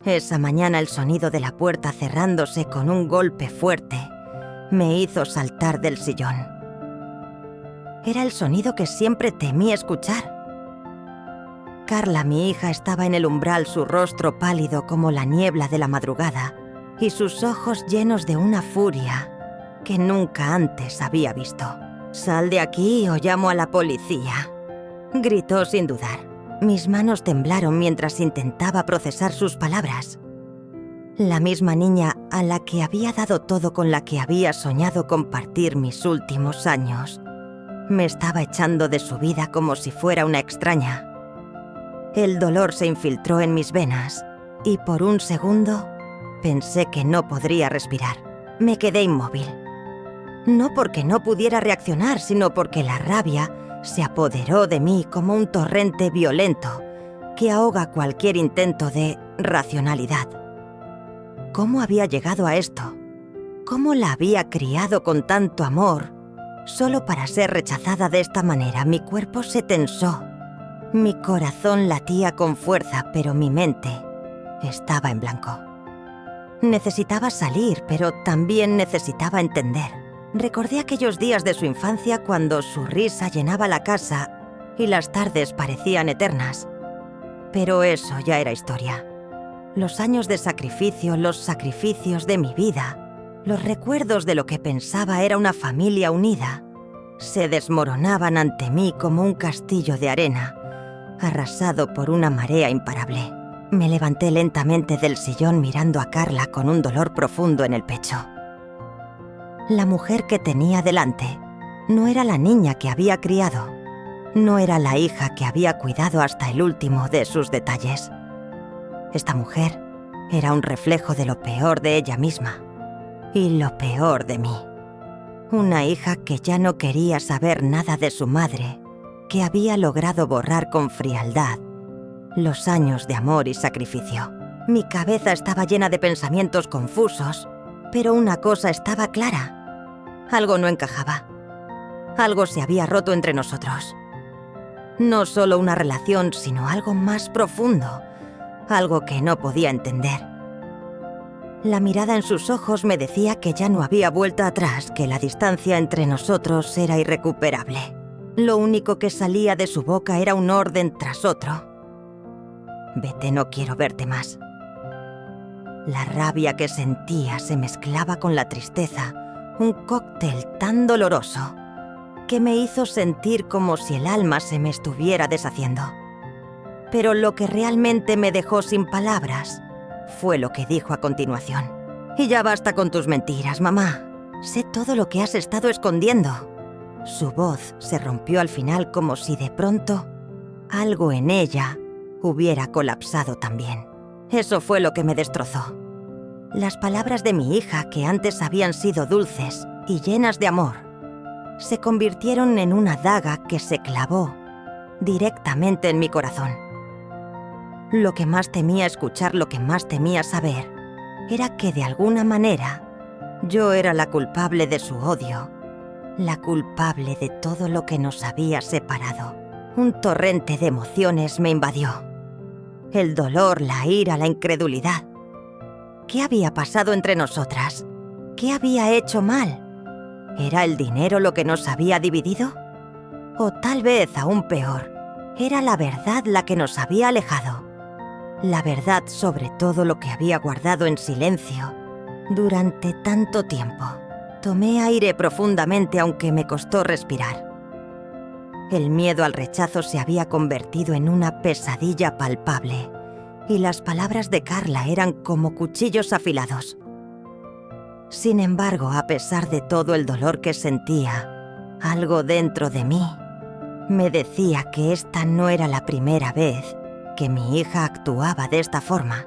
Esa mañana el sonido de la puerta cerrándose con un golpe fuerte me hizo saltar del sillón. Era el sonido que siempre temí escuchar. Carla, mi hija, estaba en el umbral, su rostro pálido como la niebla de la madrugada y sus ojos llenos de una furia que nunca antes había visto. «Sal de aquí o llamo a la policía», gritó sin dudar. Mis manos temblaron mientras intentaba procesar sus palabras. La misma niña a la que había dado todo, con la que había soñado compartir mis últimos años, me estaba echando de su vida como si fuera una extraña. El dolor se infiltró en mis venas y por un segundo pensé que no podría respirar. Me quedé inmóvil. No porque no pudiera reaccionar, sino porque la rabia se apoderó de mí como un torrente violento que ahoga cualquier intento de racionalidad. ¿Cómo había llegado a esto? ¿Cómo la había criado con tanto amor solo para ser rechazada de esta manera? Mi cuerpo se tensó. Mi corazón latía con fuerza, pero mi mente estaba en blanco. Necesitaba salir, pero también necesitaba entender. Recordé aquellos días de su infancia cuando su risa llenaba la casa y las tardes parecían eternas. Pero eso ya era historia. Los años de sacrificio, los sacrificios de mi vida, los recuerdos de lo que pensaba era una familia unida, se desmoronaban ante mí como un castillo de arena, arrasado por una marea imparable. Me levanté lentamente del sillón mirando a Carla con un dolor profundo en el pecho. La mujer que tenía delante no era la niña que había criado, no era la hija que había cuidado hasta el último de sus detalles. Esta mujer era un reflejo de lo peor de ella misma y lo peor de mí. Una hija que ya no quería saber nada de su madre, que había logrado borrar con frialdad los años de amor y sacrificio. Mi cabeza estaba llena de pensamientos confusos, pero una cosa estaba clara. Algo no encajaba. Algo se había roto entre nosotros. No solo una relación, sino algo más profundo, algo que no podía entender. La mirada en sus ojos me decía que ya no había vuelta atrás, que la distancia entre nosotros era irrecuperable. Lo único que salía de su boca era un orden tras otro. «Vete, no quiero verte más». La rabia que sentía se mezclaba con la tristeza, un cóctel tan doloroso que me hizo sentir como si el alma se me estuviera deshaciendo. Pero lo que realmente me dejó sin palabras fue lo que dijo a continuación. «Y ya basta con tus mentiras, mamá. Sé todo lo que has estado escondiendo». Su voz se rompió al final como si de pronto algo en ella hubiera colapsado también. Eso fue lo que me destrozó. Las palabras de mi hija, que antes habían sido dulces y llenas de amor, se convirtieron en una daga que se clavó directamente en mi corazón. Lo que más temía escuchar, lo que más temía saber, era que de alguna manera yo era la culpable de su odio, la culpable de todo lo que nos había separado. Un torrente de emociones me invadió. El dolor, la ira, la incredulidad. ¿Qué había pasado entre nosotras? ¿Qué había hecho mal? ¿Era el dinero lo que nos había dividido? O tal vez aún peor, era la verdad la que nos había alejado. La verdad sobre todo lo que había guardado en silencio durante tanto tiempo. Tomé aire profundamente, aunque me costó respirar. El miedo al rechazo se había convertido en una pesadilla palpable, y las palabras de Carla eran como cuchillos afilados. Sin embargo, a pesar de todo el dolor que sentía, algo dentro de mí me decía que esta no era la primera vez que mi hija actuaba de esta forma.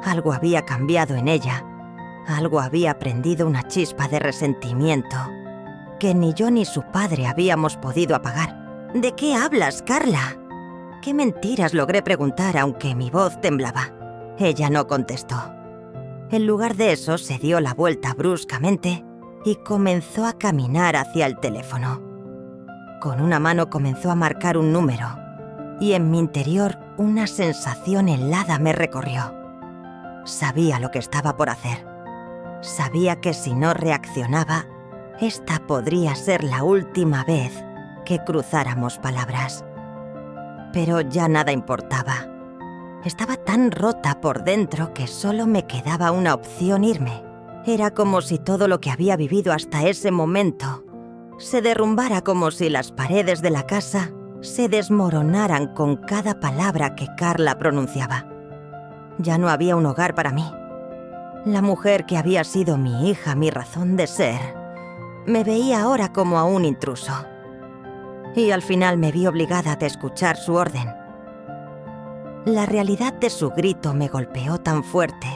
Algo había cambiado en ella, algo había prendido una chispa de resentimiento que ni yo ni su padre habíamos podido apagar. «¿De qué hablas, Carla?» «¿Qué mentiras?», logré preguntar, aunque mi voz temblaba. Ella no contestó. En lugar de eso, se dio la vuelta bruscamente y comenzó a caminar hacia el teléfono. Con una mano comenzó a marcar un número, y en mi interior una sensación helada me recorrió. Sabía lo que estaba por hacer. Sabía que si no reaccionaba, esta podría ser la última vez que cruzáramos palabras. Pero ya nada importaba. Estaba tan rota por dentro que solo me quedaba una opción: irme. Era como si todo lo que había vivido hasta ese momento se derrumbara, como si las paredes de la casa se desmoronaran con cada palabra que Carla pronunciaba. Ya no había un hogar para mí. La mujer que había sido mi hija, mi razón de ser, me veía ahora como a un intruso. Y al final me vi obligada a escuchar su orden. La realidad de su grito me golpeó tan fuerte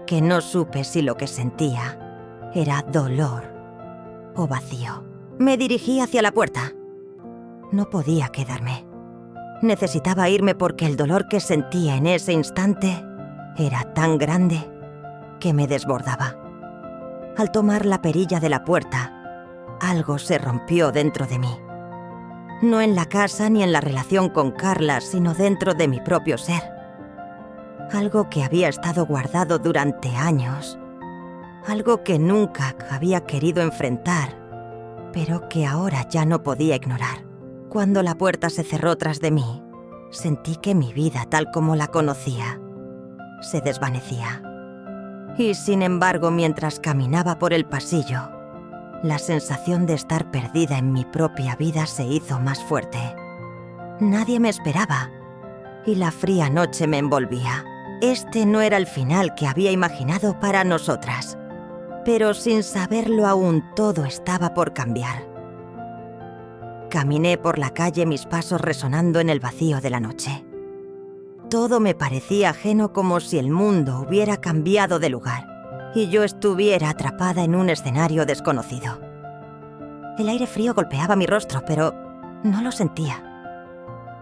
que no supe si lo que sentía era dolor o vacío. Me dirigí hacia la puerta. No podía quedarme. Necesitaba irme porque el dolor que sentía en ese instante era tan grande que me desbordaba. Al tomar la perilla de la puerta, algo se rompió dentro de mí. No en la casa ni en la relación con Carla, sino dentro de mi propio ser. Algo que había estado guardado durante años. Algo que nunca había querido enfrentar, pero que ahora ya no podía ignorar. Cuando la puerta se cerró tras de mí, sentí que mi vida, tal como la conocía, se desvanecía. Y sin embargo, mientras caminaba por el pasillo, la sensación de estar perdida en mi propia vida se hizo más fuerte. Nadie me esperaba, y la fría noche me envolvía. Este no era el final que había imaginado para nosotras, pero sin saberlo aún todo estaba por cambiar. Caminé por la calle, mis pasos resonando en el vacío de la noche. Todo me parecía ajeno, como si el mundo hubiera cambiado de lugar y yo estuviera atrapada en un escenario desconocido. El aire frío golpeaba mi rostro, pero no lo sentía.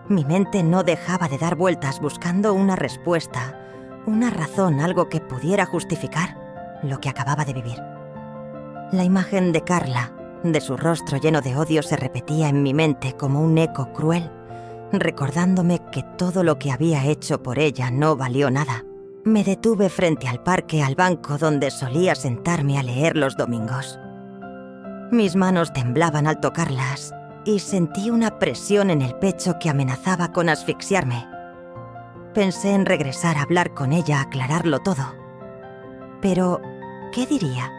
Mi mente no dejaba de dar vueltas buscando una respuesta, una razón, algo que pudiera justificar lo que acababa de vivir. La imagen de Carla, de su rostro lleno de odio, se repetía en mi mente como un eco cruel, recordándome que todo lo que había hecho por ella no valió nada. Me detuve frente al parque, al banco donde solía sentarme a leer los domingos. Mis manos temblaban al tocarlas y sentí una presión en el pecho que amenazaba con asfixiarme. Pensé en regresar a hablar con ella, a aclararlo todo. Pero, ¿qué diría?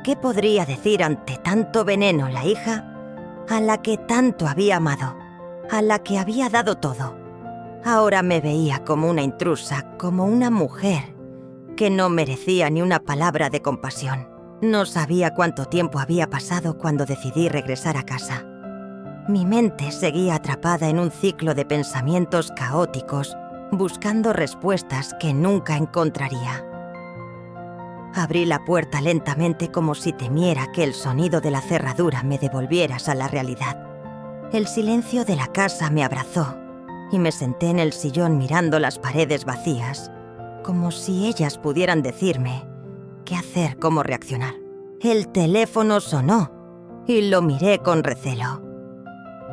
¿Qué podría decir ante tanto veneno la hija a la que tanto había amado, a la que había dado todo? Ahora me veía como una intrusa, como una mujer que no merecía ni una palabra de compasión. No sabía cuánto tiempo había pasado cuando decidí regresar a casa. Mi mente seguía atrapada en un ciclo de pensamientos caóticos, buscando respuestas que nunca encontraría. Abrí la puerta lentamente, como si temiera que el sonido de la cerradura me devolviera a la realidad. El silencio de la casa me abrazó y me senté en el sillón mirando las paredes vacías, como si ellas pudieran decirme qué hacer, cómo reaccionar. El teléfono sonó y lo miré con recelo.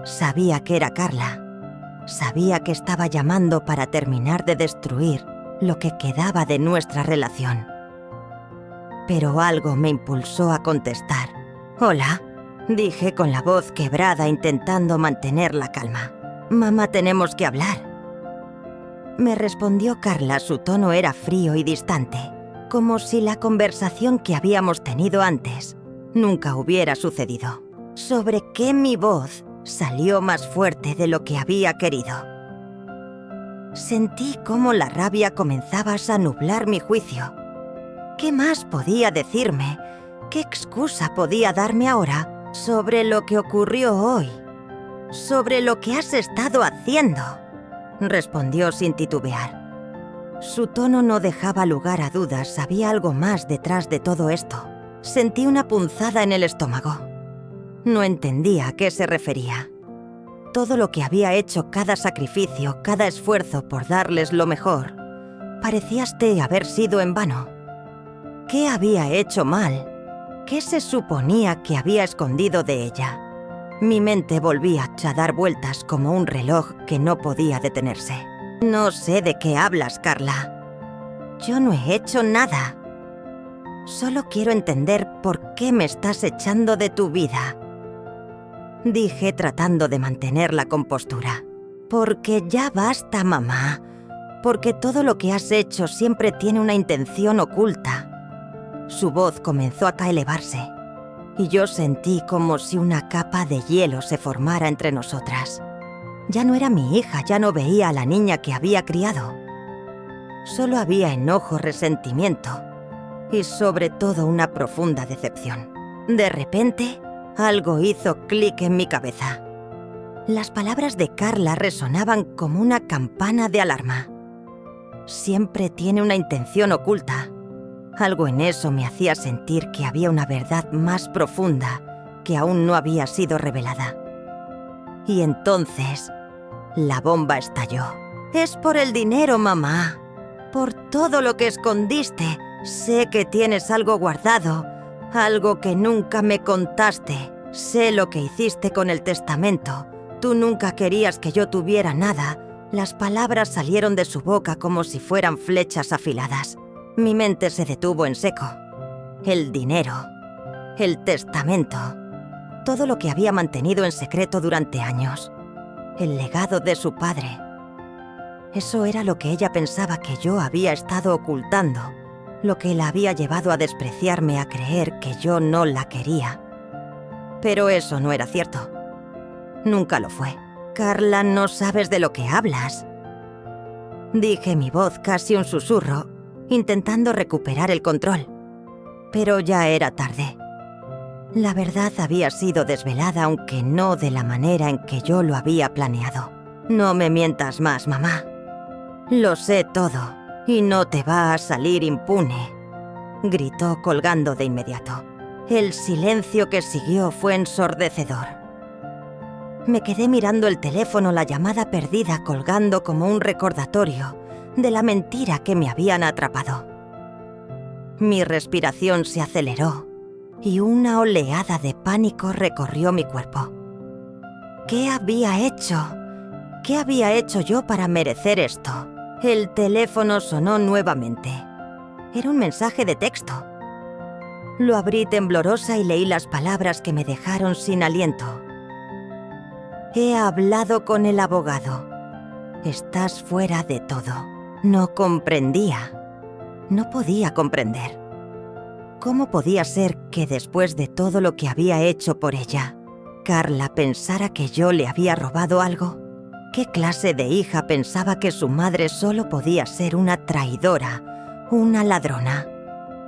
Sabía que era Carla. Sabía que estaba llamando para terminar de destruir lo que quedaba de nuestra relación. Pero algo me impulsó a contestar. «Hola», dije con la voz quebrada, intentando mantener la calma. «Mamá, tenemos que hablar». Me respondió Carla. Su tono era frío y distante, como si la conversación que habíamos tenido antes nunca hubiera sucedido. Sobre qué mi voz salió más fuerte de lo que había querido. Sentí cómo la rabia comenzaba a nublar mi juicio. ¿Qué más podía decirme? ¿Qué excusa podía darme ahora sobre lo que ocurrió hoy? «Sobre lo que has estado haciendo», respondió sin titubear. Su tono no dejaba lugar a dudas. Había algo más detrás de todo esto. Sentí una punzada en el estómago. No entendía a qué se refería. Todo lo que había hecho, cada sacrificio, cada esfuerzo por darles lo mejor, parecía haber sido en vano. ¿Qué había hecho mal? ¿Qué se suponía que había escondido de ella? Mi mente volvía a dar vueltas como un reloj que no podía detenerse. «No sé de qué hablas, Carla». Yo no he hecho nada. Solo quiero entender por qué me estás echando de tu vida. Dije tratando de mantener la compostura. Porque ya basta, mamá. Porque todo lo que has hecho siempre tiene una intención oculta. Su voz comenzó a elevarse, y yo sentí como si una capa de hielo se formara entre nosotras. Ya no era mi hija, ya no veía a la niña que había criado. Solo había enojo, resentimiento y sobre todo una profunda decepción. De repente, algo hizo clic en mi cabeza. Las palabras de Carla resonaban como una campana de alarma. Siempre tiene una intención oculta. Algo en eso me hacía sentir que había una verdad más profunda que aún no había sido revelada. Y entonces, la bomba estalló. Es por el dinero, mamá. Por todo lo que escondiste. Sé que tienes algo guardado, algo que nunca me contaste. Sé lo que hiciste con el testamento. Tú nunca querías que yo tuviera nada. Las palabras salieron de su boca como si fueran flechas afiladas. Mi mente se detuvo en seco. El dinero, el testamento, todo lo que había mantenido en secreto durante años. El legado de su padre. Eso era lo que ella pensaba que yo había estado ocultando, lo que la había llevado a despreciarme, a creer que yo no la quería. Pero eso no era cierto. Nunca lo fue. Carla, no sabes de lo que hablas. Dije, mi voz casi un susurro, intentando recuperar el control. Pero ya era tarde. La verdad había sido desvelada, aunque no de la manera en que yo lo había planeado. No me mientas más, mamá. Lo sé todo, y no te va a salir impune, gritó colgando de inmediato. El silencio que siguió fue ensordecedor. Me quedé mirando el teléfono, la llamada perdida colgando como un recordatorio de la mentira que me habían atrapado. Mi respiración se aceleró y una oleada de pánico recorrió mi cuerpo. ¿Qué había hecho? ¿Qué había hecho yo para merecer esto? El teléfono sonó nuevamente. Era un mensaje de texto. Lo abrí temblorosa y leí las palabras que me dejaron sin aliento. He hablado con el abogado. Estás fuera de todo. No comprendía. No podía comprender. ¿Cómo podía ser que después de todo lo que había hecho por ella, Carla pensara que yo le había robado algo? ¿Qué clase de hija pensaba que su madre solo podía ser una traidora, una ladrona?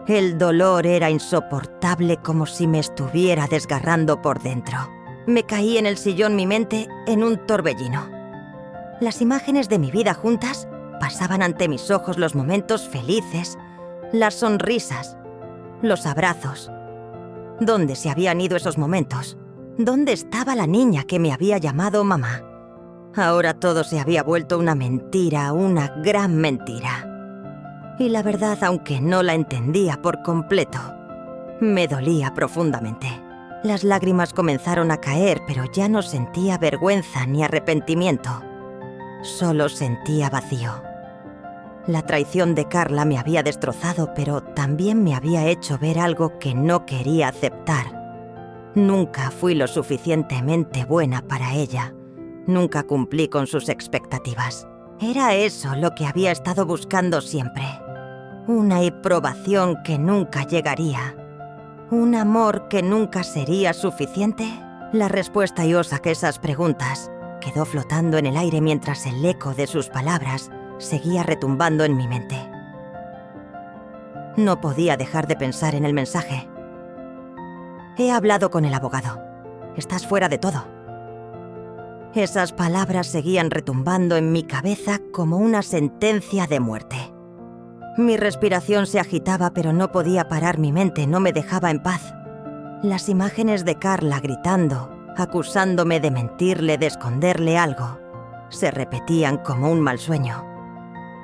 El dolor era insoportable, como si me estuviera desgarrando por dentro. Me caí en el sillón, mi mente en un torbellino. Las imágenes de mi vida juntas pasaban ante mis ojos, los momentos felices, las sonrisas, los abrazos. ¿Dónde se habían ido esos momentos? ¿Dónde estaba la niña que me había llamado mamá? Ahora todo se había vuelto una mentira, una gran mentira. Y la verdad, aunque no la entendía por completo, me dolía profundamente. Las lágrimas comenzaron a caer, pero ya no sentía vergüenza ni arrepentimiento. Solo sentía vacío. La traición de Carla me había destrozado, pero también me había hecho ver algo que no quería aceptar. Nunca fui lo suficientemente buena para ella. Nunca cumplí con sus expectativas. Era eso lo que había estado buscando siempre. Una aprobación que nunca llegaría. ¿Un amor que nunca sería suficiente? La respuesta yo saqué esas preguntas quedó flotando en el aire mientras el eco de sus palabras seguía retumbando en mi mente. No podía dejar de pensar en el mensaje. He hablado con el abogado. Estás fuera de todo. Esas palabras seguían retumbando en mi cabeza como una sentencia de muerte. Mi respiración se agitaba, pero no podía parar mi mente, no me dejaba en paz. Las imágenes de Carla gritando, acusándome de mentirle, de esconderle algo, se repetían como un mal sueño.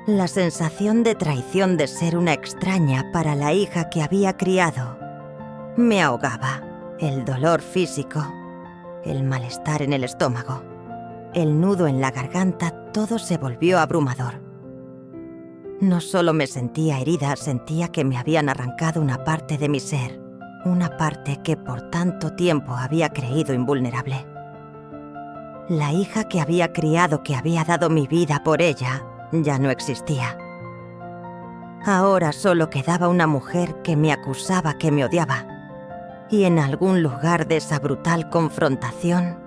La sensación de traición de ser una extraña para la hija que había criado me ahogaba. El dolor físico, el malestar en el estómago, el nudo en la garganta, todo se volvió abrumador. No solo me sentía herida, sentía que me habían arrancado una parte de mi ser, una parte que por tanto tiempo había creído invulnerable. La hija que había criado, que había dado mi vida por ella, ya no existía. Ahora solo quedaba una mujer que me acusaba, que me odiaba. Y en algún lugar de esa brutal confrontación,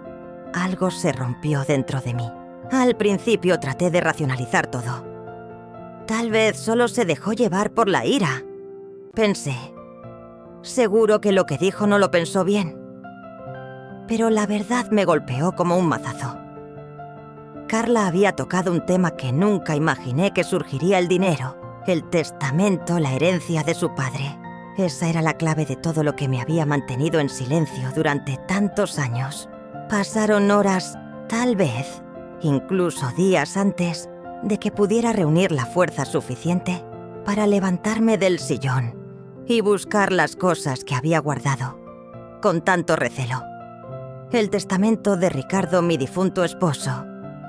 algo se rompió dentro de mí. Al principio traté de racionalizar todo. Tal vez solo se dejó llevar por la ira, pensé. Seguro que lo que dijo no lo pensó bien. Pero la verdad me golpeó como un mazazo. Carla había tocado un tema que nunca imaginé que surgiría: el dinero, el testamento, la herencia de su padre. Esa era la clave de todo lo que me había mantenido en silencio durante tantos años. Pasaron horas, tal vez, incluso días antes de que pudiera reunir la fuerza suficiente para levantarme del sillón y buscar las cosas que había guardado con tanto recelo. El testamento de Ricardo, mi difunto esposo,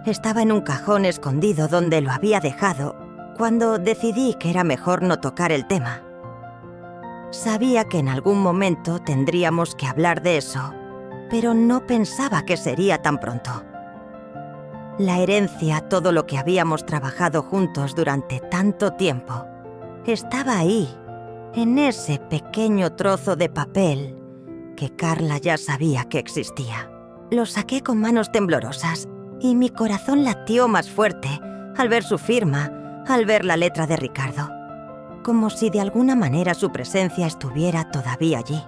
estaba en un cajón escondido donde lo había dejado cuando decidí que era mejor no tocar el tema. Sabía que en algún momento tendríamos que hablar de eso, pero no pensaba que sería tan pronto. La herencia, todo lo que habíamos trabajado juntos durante tanto tiempo, estaba ahí, en ese pequeño trozo de papel que Carla ya sabía que existía. Lo saqué con manos temblorosas y mi corazón latió más fuerte al ver su firma, al ver la letra de Ricardo, como si de alguna manera su presencia estuviera todavía allí.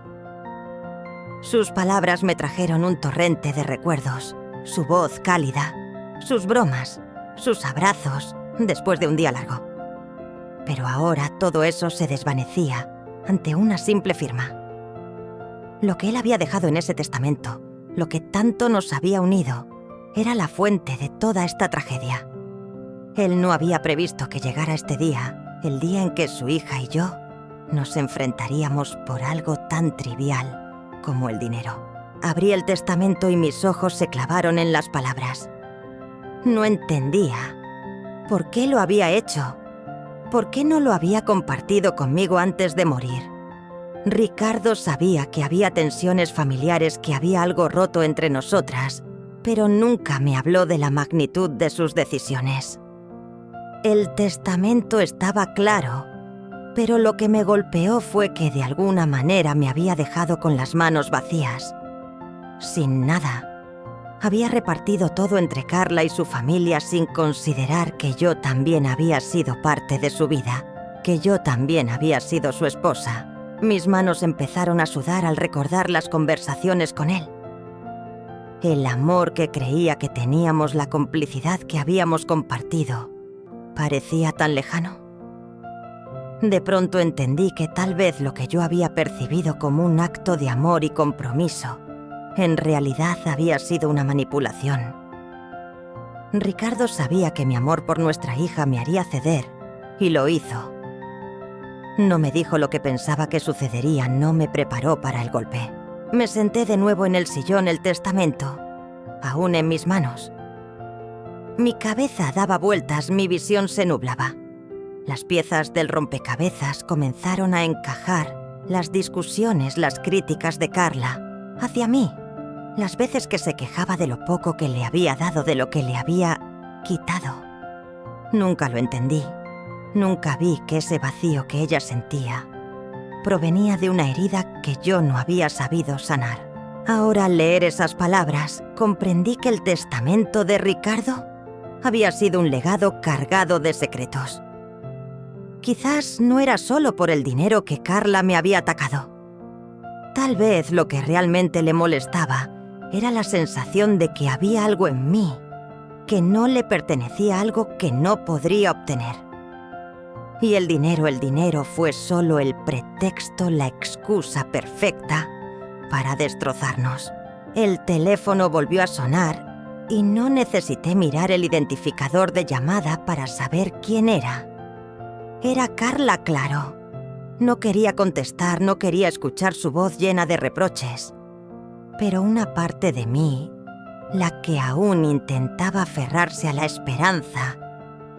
Sus palabras me trajeron un torrente de recuerdos, su voz cálida, sus bromas, sus abrazos después de un día largo. Pero ahora todo eso se desvanecía ante una simple firma. Lo que él había dejado en ese testamento, lo que tanto nos había unido, era la fuente de toda esta tragedia. Él no había previsto que llegara este día, el día en que su hija y yo nos enfrentaríamos por algo tan trivial como el dinero. Abrí el testamento y mis ojos se clavaron en las palabras. No entendía por qué lo había hecho, por qué no lo había compartido conmigo antes de morir. Ricardo sabía que había tensiones familiares, que había algo roto entre nosotras, pero nunca me habló de la magnitud de sus decisiones. El testamento estaba claro, pero lo que me golpeó fue que de alguna manera me había dejado con las manos vacías, sin nada. Había repartido todo entre Carla y su familia sin considerar que yo también había sido parte de su vida, que yo también había sido su esposa. Mis manos empezaron a sudar al recordar las conversaciones con él. El amor que creía que teníamos, la complicidad que habíamos compartido, parecía tan lejano. De pronto entendí que tal vez lo que yo había percibido como un acto de amor y compromiso, en realidad había sido una manipulación. Ricardo sabía que mi amor por nuestra hija me haría ceder, y lo hizo. No me dijo lo que pensaba que sucedería, no me preparó para el golpe. Me senté de nuevo en el sillón, el testamento, aún en mis manos. Mi cabeza daba vueltas, mi visión se nublaba. Las piezas del rompecabezas comenzaron a encajar, las discusiones, las críticas de Carla hacia mí, las veces que se quejaba de lo poco que le había dado, de lo que le había quitado. Nunca lo entendí. Nunca vi que ese vacío que ella sentía provenía de una herida que yo no había sabido sanar. Ahora, al leer esas palabras, comprendí que el testamento de Ricardo había sido un legado cargado de secretos. Quizás no era solo por el dinero que Carla me había atacado. Tal vez lo que realmente le molestaba era la sensación de que había algo en mí que no le pertenecía, algo que no podría obtener. Y el dinero fue solo el pretexto, la excusa perfecta para destrozarnos. El teléfono volvió a sonar y no necesité mirar el identificador de llamada para saber quién era. Era Carla, claro. No quería contestar, no quería escuchar su voz llena de reproches. Pero una parte de mí, la que aún intentaba aferrarse a la esperanza,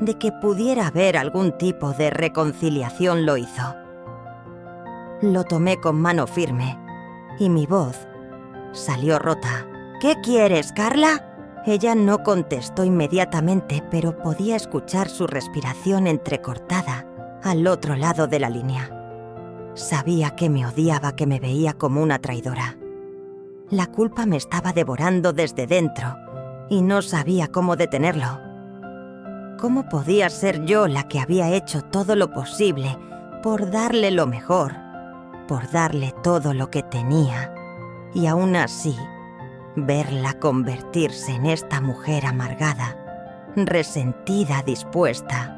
de que pudiera haber algún tipo de reconciliación, lo hizo. Lo tomé con mano firme y mi voz salió rota. ¿Qué quieres, Carla? Ella no contestó inmediatamente, pero podía escuchar su respiración entrecortada al otro lado de la línea. Sabía que me odiaba, que me veía como una traidora. La culpa me estaba devorando desde dentro y no sabía cómo detenerlo. ¿Cómo podía ser yo la que había hecho todo lo posible por darle lo mejor, por darle todo lo que tenía, y aún así verla convertirse en esta mujer amargada, resentida, dispuesta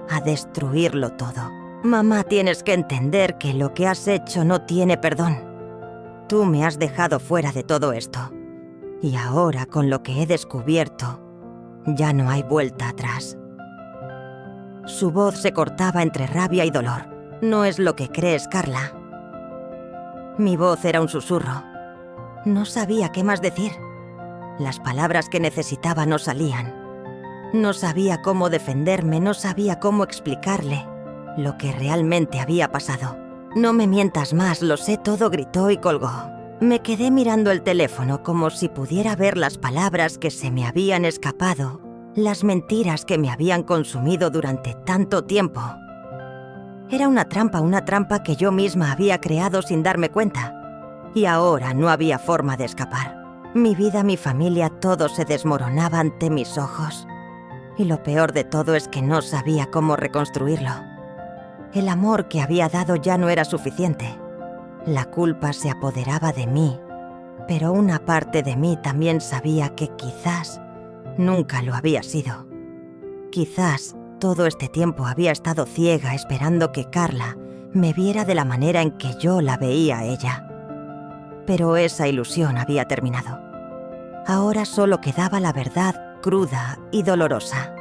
a destruirlo todo? Mamá, tienes que entender que lo que has hecho no tiene perdón. Tú me has dejado fuera de todo esto. Y ahora, con lo que he descubierto, ya no hay vuelta atrás. Su voz se cortaba entre rabia y dolor. No es lo que crees, Carla. Mi voz era un susurro. No sabía qué más decir. Las palabras que necesitaba no salían. No sabía cómo defenderme, no sabía cómo explicarle lo que realmente había pasado. «No me mientas más, lo sé todo», gritó y colgó. Me quedé mirando el teléfono como si pudiera ver las palabras que se me habían escapado, las mentiras que me habían consumido durante tanto tiempo. Era una trampa que yo misma había creado sin darme cuenta. Y ahora no había forma de escapar. Mi vida, mi familia, todo se desmoronaba ante mis ojos. Y lo peor de todo es que no sabía cómo reconstruirlo. El amor que había dado ya no era suficiente. La culpa se apoderaba de mí, pero una parte de mí también sabía que quizás nunca lo había sido. Quizás todo este tiempo había estado ciega esperando que Carla me viera de la manera en que yo la veía a ella. Pero esa ilusión había terminado. Ahora solo quedaba la verdad cruda y dolorosa.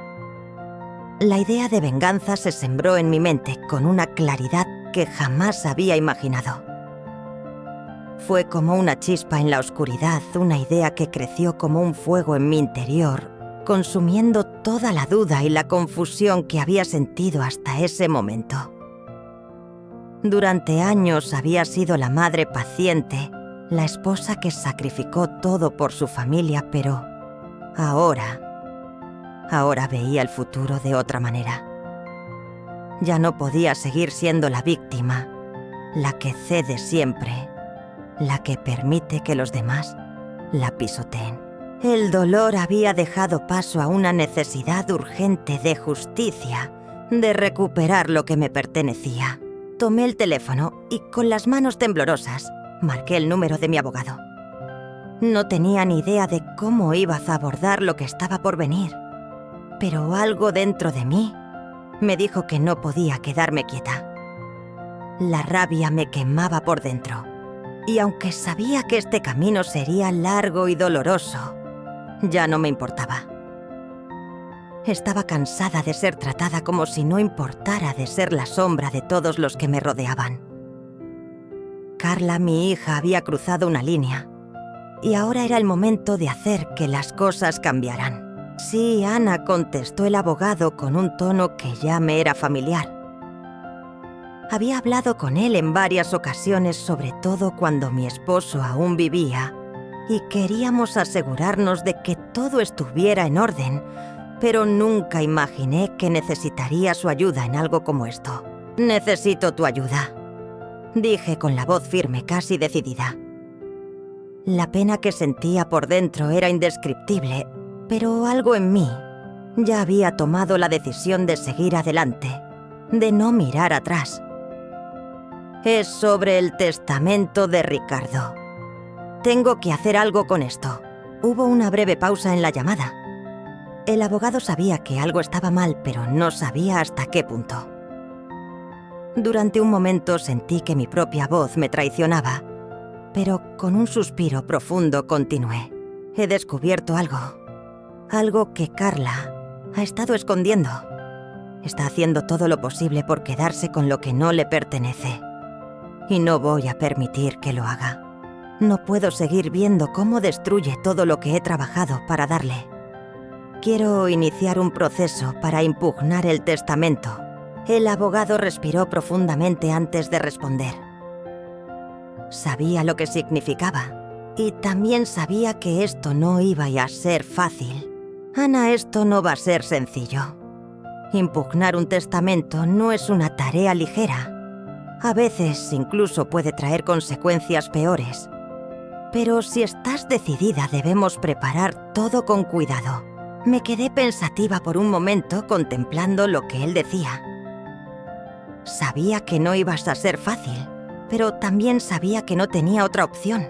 La idea de venganza se sembró en mi mente con una claridad que jamás había imaginado. Fue como una chispa en la oscuridad, una idea que creció como un fuego en mi interior, consumiendo toda la duda y la confusión que había sentido hasta ese momento. Durante años había sido la madre paciente, la esposa que sacrificó todo por su familia, pero ahora veía el futuro de otra manera. Ya no podía seguir siendo la víctima, la que cede siempre, la que permite que los demás la pisoteen. El dolor había dejado paso a una necesidad urgente de justicia, de recuperar lo que me pertenecía. Tomé el teléfono y, con las manos temblorosas, marqué el número de mi abogado. No tenía ni idea de cómo iba a abordar lo que estaba por venir, pero algo dentro de mí me dijo que no podía quedarme quieta. La rabia me quemaba por dentro, y aunque sabía que este camino sería largo y doloroso, ya no me importaba. Estaba cansada de ser tratada como si no importara, de ser la sombra de todos los que me rodeaban. Carla, mi hija, había cruzado una línea, y ahora era el momento de hacer que las cosas cambiaran. «Sí, Ana», contestó el abogado con un tono que ya me era familiar. Había hablado con él en varias ocasiones, sobre todo cuando mi esposo aún vivía, y queríamos asegurarnos de que todo estuviera en orden, pero nunca imaginé que necesitaría su ayuda en algo como esto. «Necesito tu ayuda», dije con la voz firme, casi decidida. La pena que sentía por dentro era indescriptible, pero algo en mí ya había tomado la decisión de seguir adelante, de no mirar atrás. «Es sobre el testamento de Ricardo. Tengo que hacer algo con esto». Hubo una breve pausa en la llamada. El abogado sabía que algo estaba mal, pero no sabía hasta qué punto. Durante un momento sentí que mi propia voz me traicionaba, pero con un suspiro profundo continué. «He descubierto algo que Carla ha estado escondiendo. Está haciendo todo lo posible por quedarse con lo que no le pertenece. Y no voy a permitir que lo haga. No puedo seguir viendo cómo destruye todo lo que he trabajado para darle. Quiero iniciar un proceso para impugnar el testamento. El abogado respiró profundamente antes de responder. Sabía lo que significaba y también sabía que esto no iba a ser fácil. Ana, esto no va a ser sencillo. Impugnar un testamento no es una tarea ligera. A veces incluso puede traer consecuencias peores. Pero si estás decidida, debemos preparar todo con cuidado. Me quedé pensativa por un momento contemplando lo que él decía. Sabía que no ibas a ser fácil, pero también sabía que no tenía otra opción.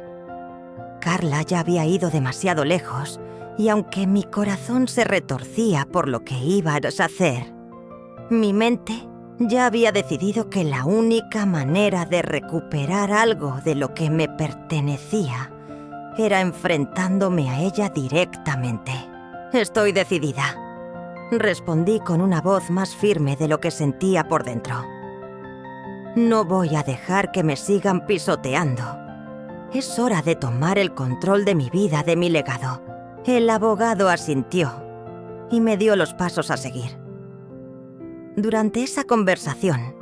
Carla ya había ido demasiado lejos, y aunque mi corazón se retorcía por lo que ibas a hacer, mi mente ya había decidido que la única manera de recuperar algo de lo que me pertenecía era enfrentándome a ella directamente. Estoy decidida, respondí con una voz más firme de lo que sentía por dentro. No voy a dejar que me sigan pisoteando. Es hora de tomar el control de mi vida, de mi legado. El abogado asintió y me dio los pasos a seguir. Durante esa conversación,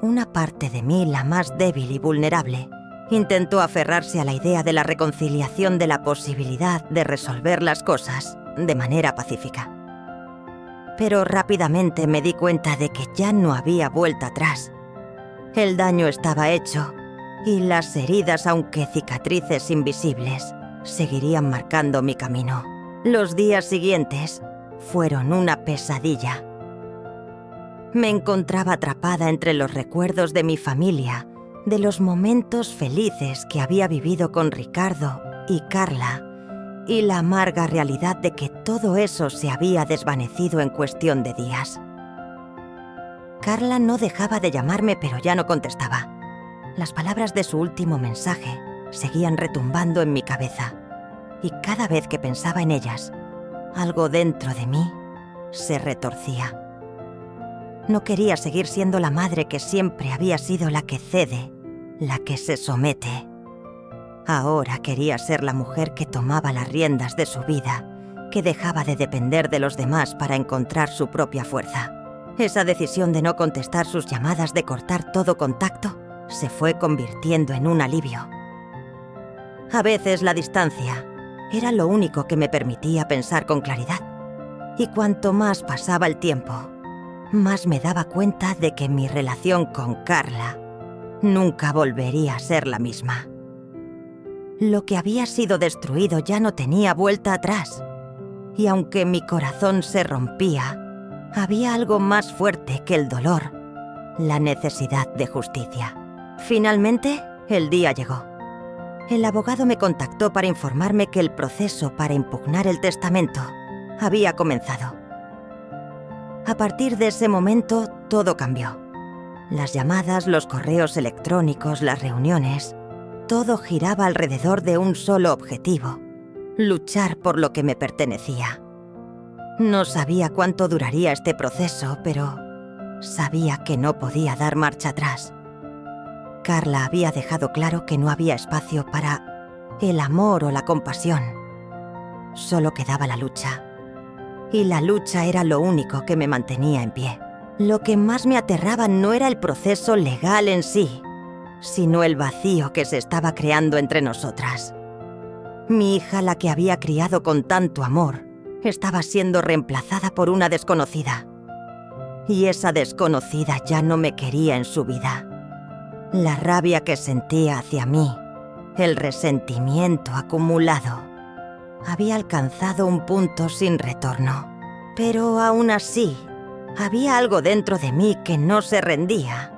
una parte de mí, la más débil y vulnerable, intentó aferrarse a la idea de la reconciliación, de la posibilidad de resolver las cosas de manera pacífica. Pero rápidamente me di cuenta de que ya no había vuelta atrás. El daño estaba hecho y las heridas, aunque cicatrices invisibles, seguirían marcando mi camino. Los días siguientes fueron una pesadilla. Me encontraba atrapada entre los recuerdos de mi familia, de los momentos felices que había vivido con Ricardo y Carla, y la amarga realidad de que todo eso se había desvanecido en cuestión de días. Carla no dejaba de llamarme, pero ya no contestaba. Las palabras de su último mensaje seguían retumbando en mi cabeza, y cada vez que pensaba en ellas, algo dentro de mí se retorcía. No quería seguir siendo la madre que siempre había sido, la que cede, la que se somete. Ahora quería ser la mujer que tomaba las riendas de su vida, que dejaba de depender de los demás para encontrar su propia fuerza. Esa decisión de no contestar sus llamadas, de cortar todo contacto, se fue convirtiendo en un alivio. A veces la distancia era lo único que me permitía pensar con claridad. Y cuanto más pasaba el tiempo, más me daba cuenta de que mi relación con Carla nunca volvería a ser la misma. Lo que había sido destruido ya no tenía vuelta atrás. Y aunque mi corazón se rompía, había algo más fuerte que el dolor: la necesidad de justicia. Finalmente, el día llegó. El abogado me contactó para informarme que el proceso para impugnar el testamento había comenzado. A partir de ese momento, todo cambió. Las llamadas, los correos electrónicos, las reuniones, todo giraba alrededor de un solo objetivo: luchar por lo que me pertenecía. No sabía cuánto duraría este proceso, pero sabía que no podía dar marcha atrás. Carla había dejado claro que no había espacio para el amor o la compasión. Solo quedaba la lucha. Y la lucha era lo único que me mantenía en pie. Lo que más me aterraba no era el proceso legal en sí, sino el vacío que se estaba creando entre nosotras. Mi hija, la que había criado con tanto amor, estaba siendo reemplazada por una desconocida. Y esa desconocida ya no me quería en su vida. La rabia que sentía hacia mí, el resentimiento acumulado, había alcanzado un punto sin retorno. Pero aún así, había algo dentro de mí que no se rendía.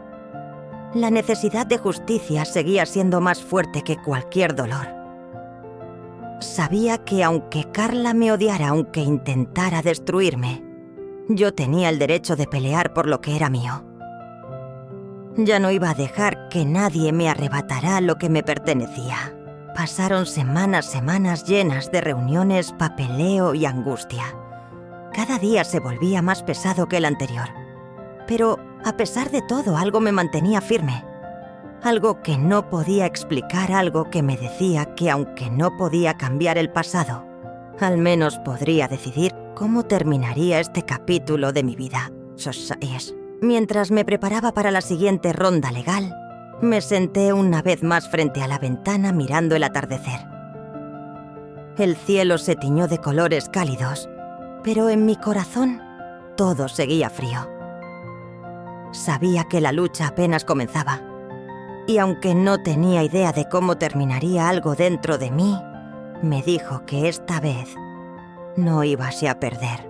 La necesidad de justicia seguía siendo más fuerte que cualquier dolor. Sabía que aunque Carla me odiara, aunque intentara destruirme, yo tenía el derecho de pelear por lo que era mío. Ya no iba a dejar que nadie me arrebatara lo que me pertenecía. Pasaron semanas llenas de reuniones, papeleo y angustia. Cada día se volvía más pesado que el anterior. Pero, a pesar de todo, algo me mantenía firme. Algo que no podía explicar, algo que me decía que aunque no podía cambiar el pasado, al menos podría decidir ¿Cómo terminaría este capítulo de mi vida? Sosayes. Mientras me preparaba para la siguiente ronda legal, me senté una vez más frente a la ventana mirando el atardecer. El cielo se tiñó de colores cálidos, pero en mi corazón todo seguía frío. Sabía que la lucha apenas comenzaba, y aunque no tenía idea de cómo terminaría algo dentro de mí, me dijo que esta vez no ibase a perder.